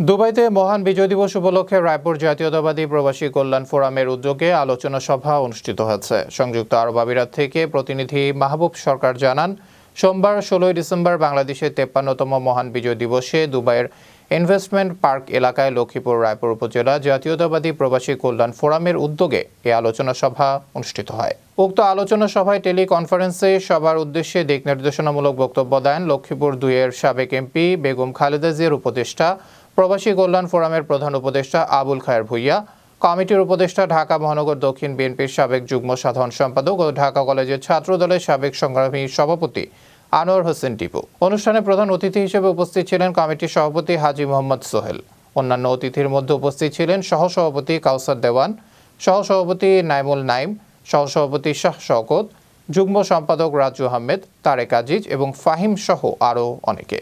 দুবাইতে মহান বিজয় দিবস উপলক্ষে রায়পুর জাতীয়তাবাদী প্রবাসী কল্যাণ ফোরামের উদ্যোগে আলোচনা সভা অনুষ্ঠিত হয়েছে। সংযুক্ত আরব আমিরাত থেকে প্রতিনিধি মাহবুব সরকার জানান, সোমবার ১৬ ডিসেম্বর বাংলাদেশের ৫৩তম মহান বিজয় দিবসে দুবাইয়ের ইনভেস্টমেন্ট পার্ক এলাকায় লক্ষ্মীপুর রায়পুর উপজেলা জাতীয়তাবাদী প্রবাসী কল্যাণ ফোরামের উদ্যোগে এই আলোচনা সভা অনুষ্ঠিত হয়। উক্ত আলোচনা সভায় টেলিকনফারেন্সে সবার উদ্দেশ্যে দিক নির্দেশনামূলক বক্তব্য দেন লক্ষ্মীপুর ২-এর সাবেক এমপি বেগম খালেদা জিয়ার উপদেষ্টা, প্রবাসী কল্যাণ ফোরামের প্রধান উপদেষ্টা আবুল খায়ের ভূঁইয়া, কমিটির উপদেষ্টা ঢাকা মহানগর দক্ষিণ বিএনপির সাবেক যুগ্ম সাধারণ সম্পাদক ও ঢাকা কলেজের ছাত্রদলের সাবেক সংগ্রামী সভাপতি আনোয়ার হোসেন টিপু। অনুষ্ঠানে প্রধান অতিথি হিসেবে উপস্থিত ছিলেন কমিটির সভাপতি হাজী মোহাম্মদ সোহেল। অন্যান্য অতিথির মধ্যে উপস্থিত ছিলেন সহসভাপতি কাউসার দেওয়ান, সহসভাপতি নাইমুল নাইম, সহসভাপতি শাহ শওকত, যুগ্ম সম্পাদক রাজু আহমেদ, তারেক আজিজ এবং ফাহিম সহ আরও অনেকে।